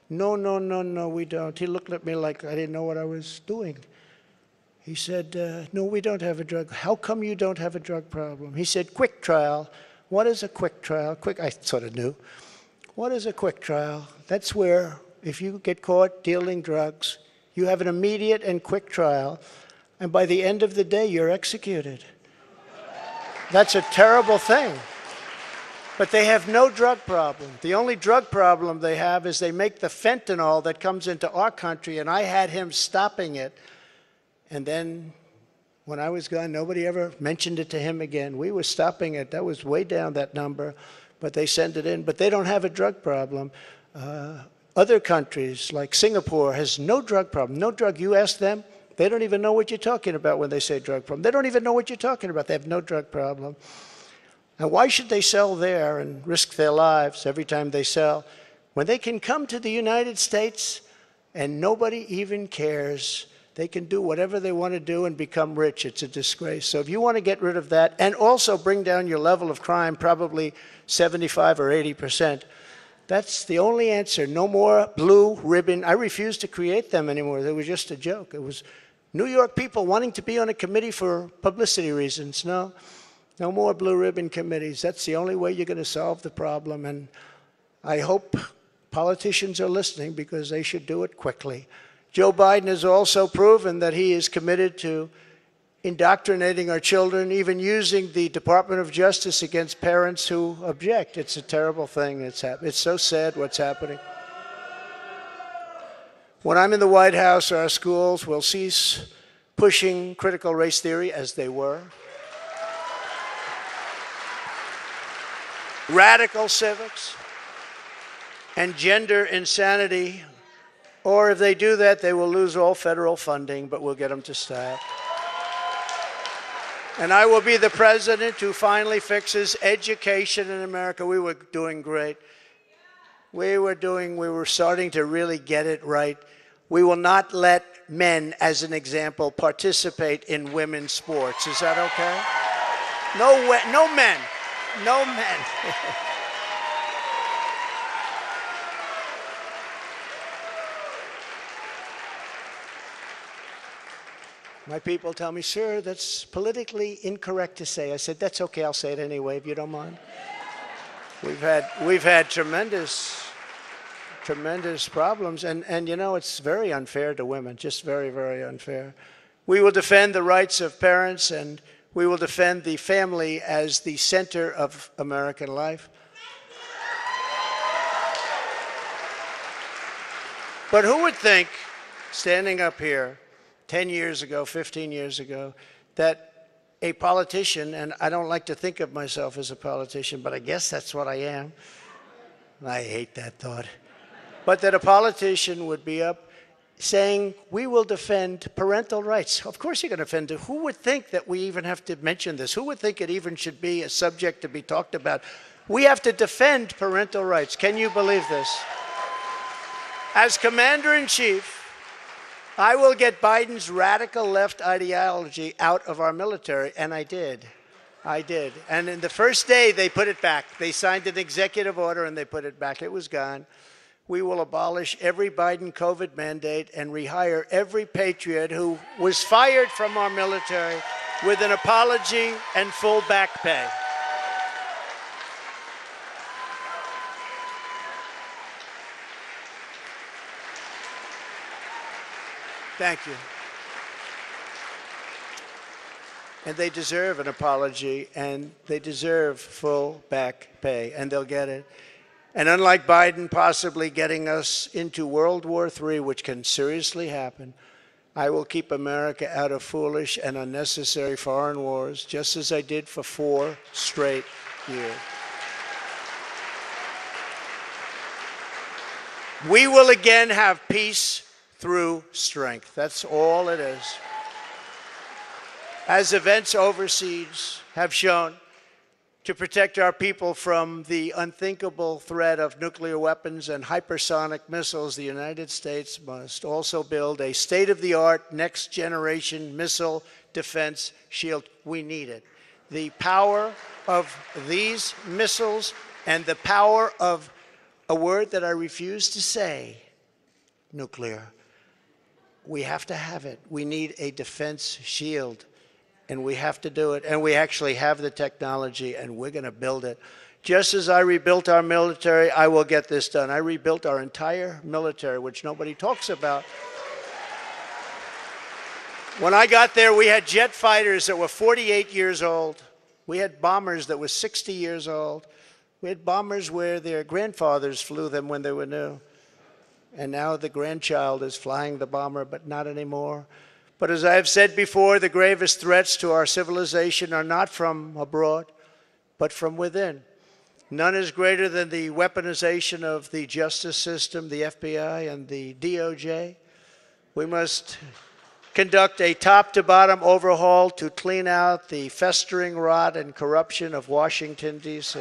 No, no, no, no, we don't. He looked at me like I didn't know what I was doing. He said, no, we don't have a drug. How come you don't have a drug problem? He said, quick trial. What is a quick trial? I sort of knew. What is a quick trial? That's where, if you get caught dealing drugs, you have an immediate and quick trial, and by the end of the day, you're executed. That's a terrible thing. But they have no drug problem. The only drug problem they have is they make the fentanyl that comes into our country, and I had him stopping it. And then when I was gone, nobody ever mentioned it to him again. We were stopping it. That was way down, that number. But they send it in. But they don't have a drug problem. Other countries, like Singapore, has no drug problem. No drug. You ask them, they don't even know what you're talking about when they say drug problem. They don't even know what you're talking about. They have no drug problem. And why should they sell there and risk their lives every time they sell when they can come to the United States and nobody even cares? They can do whatever they want to do and become rich. It's a disgrace. So if you want to get rid of that and also bring down your level of crime, probably 75 or 80%, that's the only answer. No more blue ribbon. I refuse to create them anymore. They were just a joke. It was New York people wanting to be on a committee for publicity reasons. No more blue ribbon committees. That's the only way you're going to solve the problem. And I hope politicians are listening, because they should do it quickly. Joe Biden has also proven that he is committed to indoctrinating our children, even using the Department of Justice against parents who object. It's a terrible thing. It's so sad what's happening. When I'm in the White House, our schools will cease pushing critical race theory, as they were. Radical civics and gender insanity. Or if they do that, they will lose all federal funding, but we'll get them to stop. And I will be the president who finally fixes education in America. We were doing great. We were starting to really get it right. We will not let men, as an example, participate in women's sports. Is that okay? No men. No men. My people tell me, sir, that's politically incorrect to say. I said, that's okay, I'll say it anyway, if you don't mind. We've had tremendous problems, and you know, it's very unfair to women, just very, very unfair. We will defend the rights of parents, and we will defend the family as the center of American life. But who would think, standing up here 10 years ago, 15 years ago, that a politician, and I don't like to think of myself as a politician, but I guess that's what I am. I hate that thought. But that a politician would be up saying, we will defend parental rights. Of course you're going to defend it. Who would think that we even have to mention this? Who would think it even should be a subject to be talked about? We have to defend parental rights. Can you believe this? As Commander-in-Chief, I will get Biden's radical left ideology out of our military, and I did. I did. And in the first day, they put it back. They signed an executive order, and they put it back. It was gone. We will abolish every Biden COVID mandate and rehire every patriot who was fired from our military with an apology and full back pay. Thank you. And they deserve an apology, and they deserve full back pay, and they'll get it. And unlike Biden possibly getting us into World War III, which can seriously happen, I will keep America out of foolish and unnecessary foreign wars, just as I did for 4 straight years. We will again have peace through strength. That's all it is. As events overseas have shown, to protect our people from the unthinkable threat of nuclear weapons and hypersonic missiles, the United States must also build a state-of-the-art, next-generation missile defense shield. We need it. The power of these missiles and the power of a word that I refuse to say, nuclear. We have to have it. We need a defense shield, and we have to do it. And we actually have the technology, and we're going to build it. Just as I rebuilt our military, I will get this done. I rebuilt our entire military, which nobody talks about. When I got there, we had jet fighters that were 48 years old. We had bombers that were 60 years old. We had bombers where their grandfathers flew them when they were new. And now the grandchild is flying the bomber, but not anymore. But as I have said before, the gravest threats to our civilization are not from abroad, but from within. None is greater than the weaponization of the justice system, the FBI, and the DOJ. We must conduct a top-to-bottom overhaul to clean out the festering rot and corruption of Washington, D.C.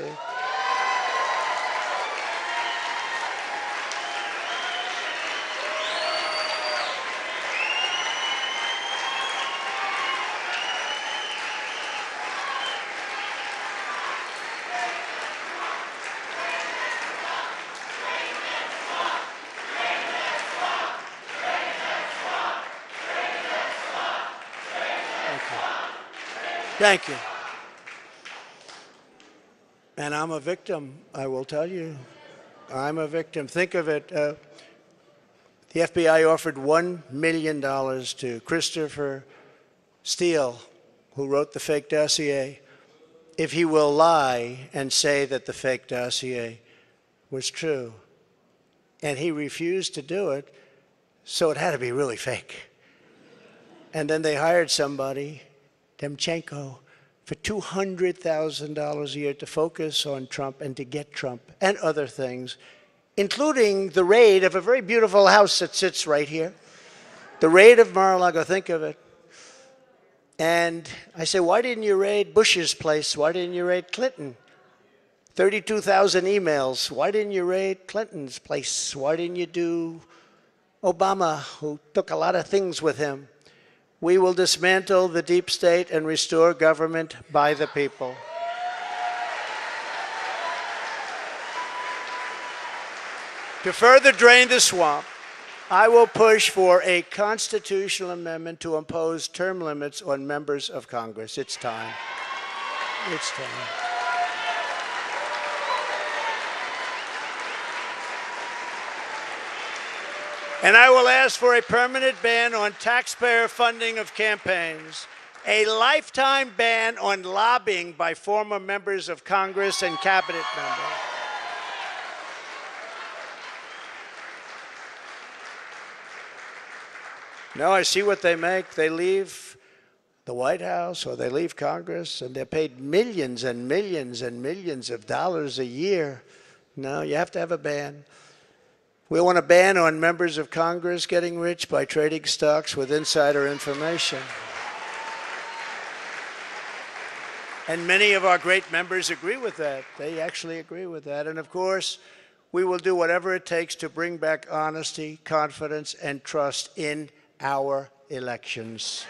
Thank you. And I'm a victim, I will tell you. I'm a victim. Think of it. The FBI offered $1 million to Christopher Steele, who wrote the fake dossier, if he will lie and say that the fake dossier was true. And he refused to do it, so it had to be really fake. And then they hired somebody, Demchenko, for $200,000 a year to focus on Trump and to get Trump and other things, including the raid of a very beautiful house that sits right here. The raid of Mar-a-Lago, think of it. And I say, why didn't you raid Bush's place? Why didn't you raid Clinton? 32,000 emails. Why didn't you raid Clinton's place? Why didn't you do Obama, who took a lot of things with him? We will dismantle the deep state and restore government by the people. To further drain the swamp, I will push for a constitutional amendment to impose term limits on members of Congress. It's time. It's time. And I will ask for a permanent ban on taxpayer funding of campaigns, a lifetime ban on lobbying by former members of Congress and cabinet members. No, I see what they make. They leave the White House or they leave Congress and they're paid millions and millions and millions of dollars a year. No, you have to have a ban. We want a ban on members of Congress getting rich by trading stocks with insider information. And many of our great members agree with that. They actually agree with that. And of course, we will do whatever it takes to bring back honesty, confidence, and trust in our elections.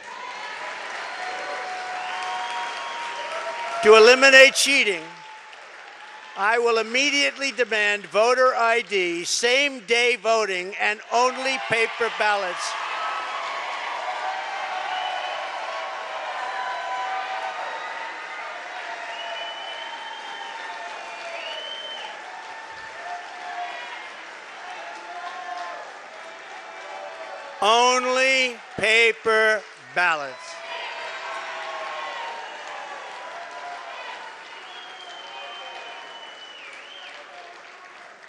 To eliminate cheating, I will immediately demand voter ID, same-day voting, and only paper ballots. Only paper ballots.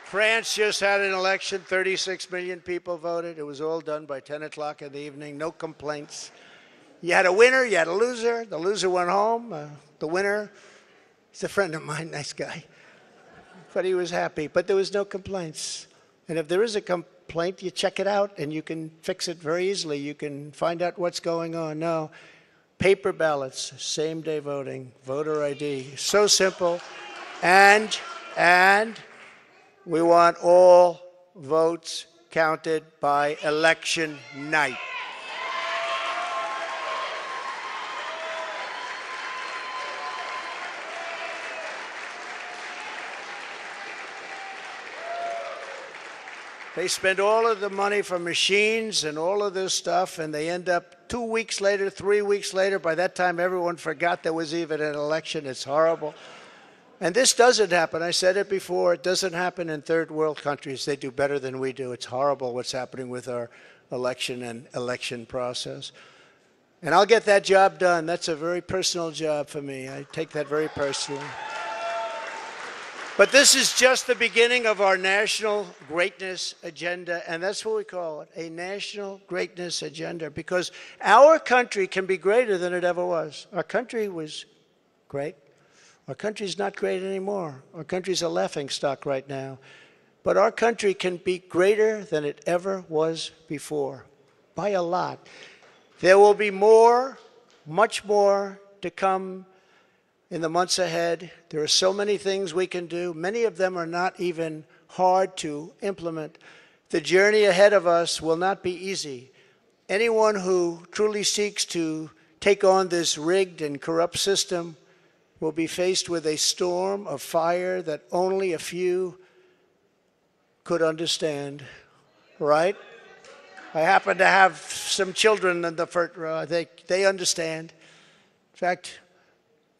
France just had an election. 36 million people voted. It was all done by 10 o'clock in the evening. No complaints. You had a winner, you had a loser. The loser went home. The winner, he's a friend of mine, nice guy. But he was happy. But there was no complaints. And if there is a complaint, you check it out and you can fix it very easily. You can find out what's going on. No, paper ballots, same-day voting, voter ID. So simple. And we want all votes counted by election night. They spend all of the money for machines and all of this stuff, and they end up 2 weeks later, 3 weeks later. By that time, everyone forgot there was even an election. It's horrible. And this doesn't happen. I said it before. It doesn't happen in third world countries. They do better than we do. It's horrible what's happening with our election and election process. And I'll get that job done. That's a very personal job for me. I take that very personally. But this is just the beginning of our national greatness agenda, and that's what we call it, a national greatness agenda, because our country can be greater than it ever was. Our country was great. Our country's not great anymore. Our country's a laughingstock right now. But our country can be greater than it ever was before, by a lot. There will be more, much more to come in the months ahead. There are so many things we can do. Many of them are not even hard to implement. The journey ahead of us will not be easy. Anyone who truly seeks to take on this rigged and corrupt system will be faced with a storm of fire that only a few could understand, right? I happen to have some children in the front row. They understand. In fact,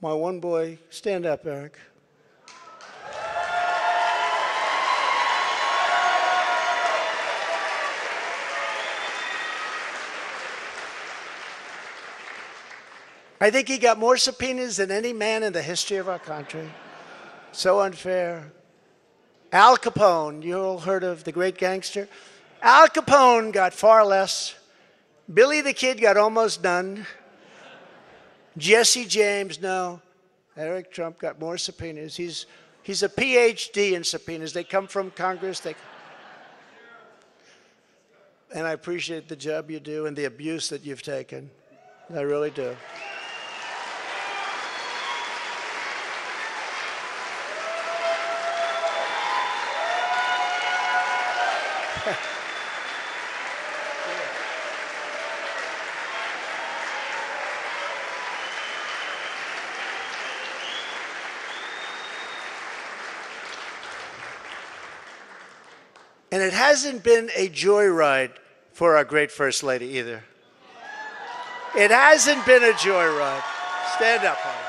my one boy, stand up, Eric. I think he got more subpoenas than any man in the history of our country. So unfair. Al Capone, you all heard of the great gangster? Al Capone got far less. Billy the Kid got almost none. Jesse James, no. Eric Trump got more subpoenas. He's a PhD in subpoenas. They come from Congress. And I appreciate the job you do and the abuse that you've taken. I really do. And it hasn't been a joyride for our great First Lady either. It hasn't been a joyride. Stand up, honey.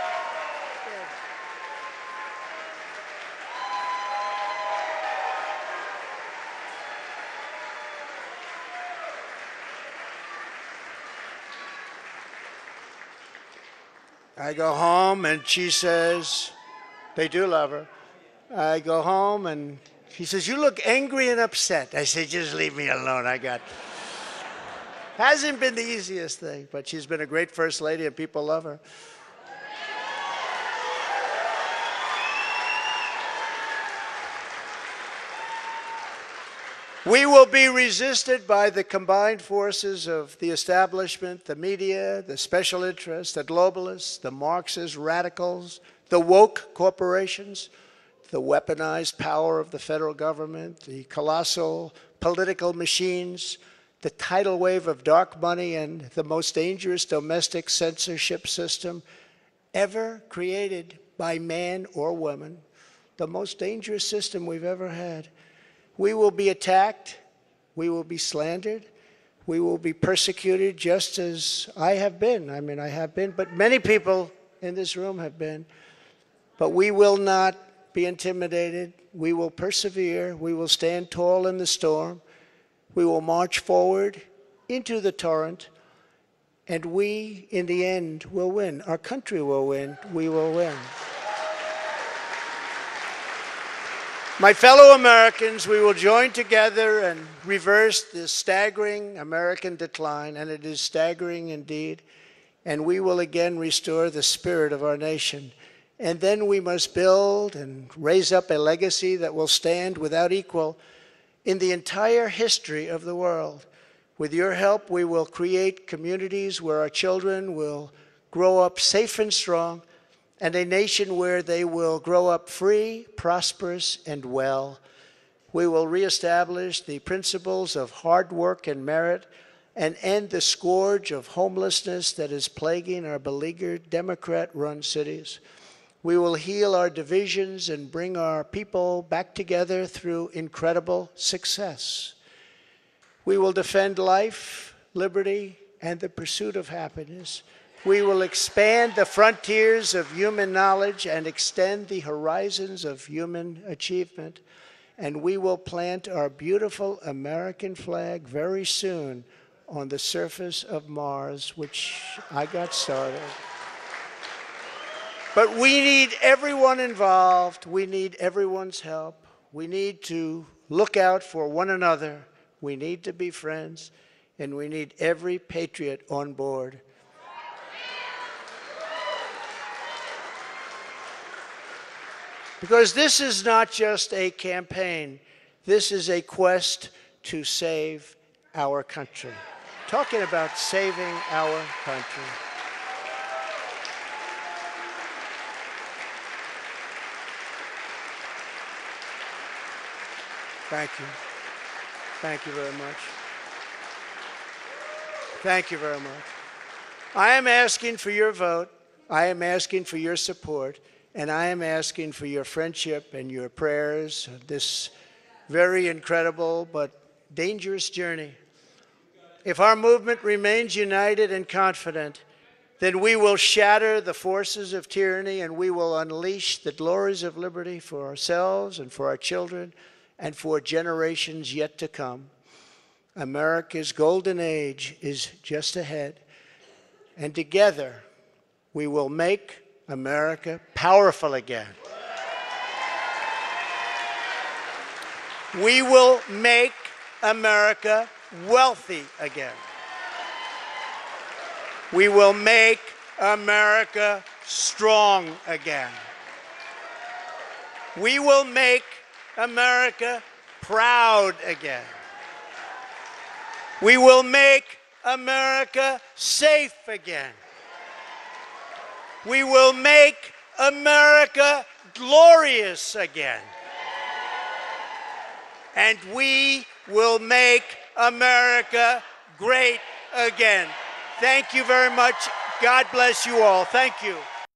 I go home and she says, they do love her. I go home and she says, you look angry and upset. I say, just leave me alone. Hasn't been the easiest thing, but she's been a great First Lady and people love her. We will be resisted by the combined forces of the establishment, the media, the special interests, the globalists, the Marxist radicals, the woke corporations, the weaponized power of the federal government, the colossal political machines, the tidal wave of dark money, and the most dangerous domestic censorship system ever created by man or woman, the most dangerous system we've ever had. We will be attacked, we will be slandered, we will be persecuted just as I have been. I mean, I have been, but many people in this room have been. But we will not be intimidated. We will persevere. We will stand tall in the storm. We will march forward into the torrent. And we, in the end, will win. Our country will win. We will win. My fellow Americans, we will join together and reverse this staggering American decline, and it is staggering indeed, and we will again restore the spirit of our nation. And then we must build and raise up a legacy that will stand without equal in the entire history of the world. With your help, we will create communities where our children will grow up safe and strong, and a nation where they will grow up free, prosperous, and well. We will reestablish the principles of hard work and merit and end the scourge of homelessness that is plaguing our beleaguered Democrat-run cities. We will heal our divisions and bring our people back together through incredible success. We will defend life, liberty, and the pursuit of happiness. We will expand the frontiers of human knowledge and extend the horizons of human achievement. And we will plant our beautiful American flag very soon on the surface of Mars, which I got started. But we need everyone involved. We need everyone's help. We need to look out for one another. We need to be friends. And we need every patriot on board. Because this is not just a campaign. This is a quest to save our country. Talking about saving our country. Thank you. Thank you very much. Thank you very much. I am asking for your vote. I am asking for your support. And I am asking for your friendship and your prayers on this very incredible but dangerous journey. If our movement remains united and confident, then we will shatter the forces of tyranny and we will unleash the glories of liberty for ourselves and for our children and for generations yet to come. America's golden age is just ahead, and together we will make America powerful again. We will make America wealthy again. We will make America strong again. We will make America proud again. We will make America safe again. We will make America glorious again. And we will make America great again. Thank you very much. God bless you all. Thank you.